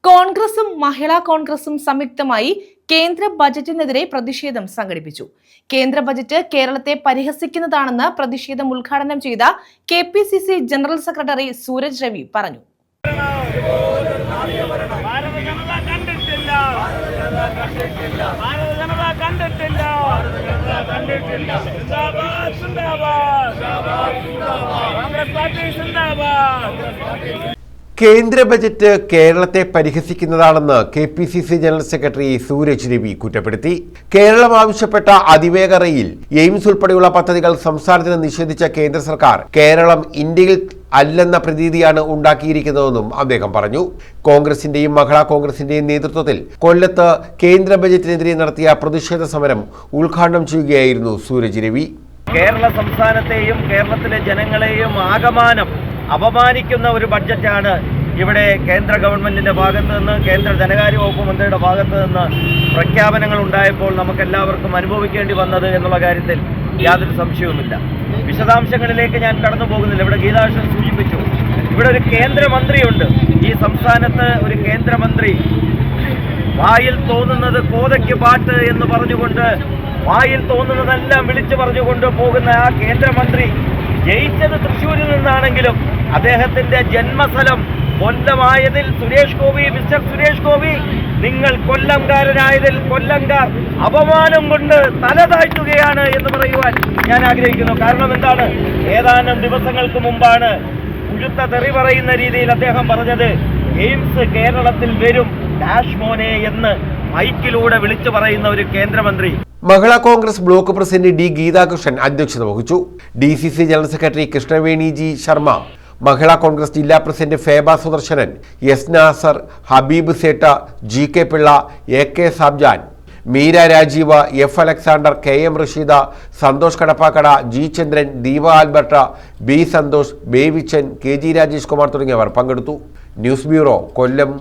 കോൺഗ്രസും മഹിളാ കോൺഗ്രസും സംയുക്തമായി കേന്ദ്ര ബജറ്റിനെതിരെ പ്രതിഷേധം സംഘടിപ്പിച്ചു. കേന്ദ്ര ബജറ്റ് കേരളത്തെ പരിഹസിക്കുന്നതാണെന്ന് പ്രതിഷേധം ഉദ്ഘാടനം ചെയ്ത കെപിസിസി ജനറൽ സെക്രട്ടറി സൂരജ് രവി പറഞ്ഞു. കേന്ദ്ര ബജറ്റ് കേരളത്തെ പരിഹസിക്കുന്നതാണെന്ന് കെപിസിസി ജനറൽ സെക്രട്ടറി സൂരജ് രവി കുറ്റപ്പെടുത്തി. കേരളം ആവശ്യപ്പെട്ട അതിവേഗ റെയിൽ, എയിംസ് ഉൾപ്പെടെയുള്ള പദ്ധതികൾ സംസ്ഥാനത്തിന് നിഷേധിച്ച കേന്ദ്ര സർക്കാർ കേരളം ഇന്ത്യയിൽ അല്ലെന്ന പ്രതീതിയാണ് ഉണ്ടാക്കിയിരിക്കുന്നതെന്നും അദ്ദേഹം പറഞ്ഞു. കോൺഗ്രസിന്റെയും മഹിളാ കോൺഗ്രസിന്റെയും നേതൃത്വത്തിൽ കൊല്ലത്ത് കേന്ദ്ര ബജറ്റിനെതിരെ നടത്തിയ പ്രതിഷേധ സമരം ഉദ്ഘാടനം ചെയ്യുകയായിരുന്നു സൂരജ് രവി. കേരള സംസ്ഥാനത്തെയും കേരളത്തിലെ ജനങ്ങളെയും ആകമാനം അപമാനിക്കുന്ന ഒരു ബഡ്ജറ്റാണ് ഇവിടെ കേന്ദ്ര ഗവൺമെന്റിന്റെ ഭാഗത്ത് നിന്ന്, കേന്ദ്ര ധനകാര്യ വകുപ്പ് മന്ത്രിയുടെ ഭാഗത്ത് നിന്ന് പ്രഖ്യാപനങ്ങൾ ഉണ്ടായപ്പോൾ നമുക്കെല്ലാവർക്കും അനുഭവിക്കേണ്ടി വന്നത് എന്നുള്ള കാര്യത്തിൽ യാതൊരു സംശയവുമില്ല. വിശദാംശങ്ങളിലേക്ക് ഞാൻ കടന്നു പോകുന്നില്ല. ഇവിടെ ഗീതാകൃഷ്ണൻ സൂചിപ്പിച്ചു, ഇവിടെ ഒരു കേന്ദ്രമന്ത്രിയുണ്ട്. ഈ സംസ്ഥാനത്ത് ഒരു കേന്ദ്രമന്ത്രി വായിൽ തോന്നുന്നത് കോതയ്ക്ക് പാട്ട് എന്ന് പറഞ്ഞുകൊണ്ട് വായിൽ തോന്നുന്നതെല്ലാം വിളിച്ചു പറഞ്ഞുകൊണ്ട് പോകുന്ന ആ കേന്ദ്രമന്ത്രി ജയിച്ചത് തൃശ്ശൂരിൽ നിന്നാണെങ്കിലും അദ്ദേഹത്തിന്റെ ജന്മസ്ഥലം കൊല്ലമായതിൽ മിസ്റ്റർ സുരേഷ് ഗോപി, നിങ്ങൾ കൊല്ലംകാരനായതിൽ കൊല്ലംകാർ അപമാനം കൊണ്ട് തല താഴ്ത്തുകയാണ് എന്ന് പറയുവാൻ ഞാൻ ആഗ്രഹിക്കുന്നു. കാരണം എന്താണ്, ഏതാനും ദിവസങ്ങൾക്ക് മുമ്പാണ് ഉഴുത്ത തെറി പറയുന്ന രീതിയിൽ അദ്ദേഹം പറഞ്ഞത് എയിംസ് കേരളത്തിൽ വരും ഡാഷ് മോനെ എന്ന് മൈക്കിലൂടെ വിളിച്ചു പറയുന്ന ഒരു കേന്ദ്രമന്ത്രി. Mahila Congress block president D Geethakrishnan അധ്യക്ഷത വഹിച്ചു. DCC general secretary Krishnaveni G Sharma, Mahila Congress ജില്ലാ president Feba Sudarsanan, S Nasar, Habeeb Setta, GK Pillai, AK Sabjan, Meera Rajeev, F Alexander, KM Rasheeda, Santhosh Kadappakkada, G Chandran, Deepa Alberta, B Santhosh, Bevichan, KG Rajesh Kumar തുടങ്ങിയവർ പങ്കെടുത്തു. ന്യൂസ് ബ്യൂറോ, കൊല്ലം.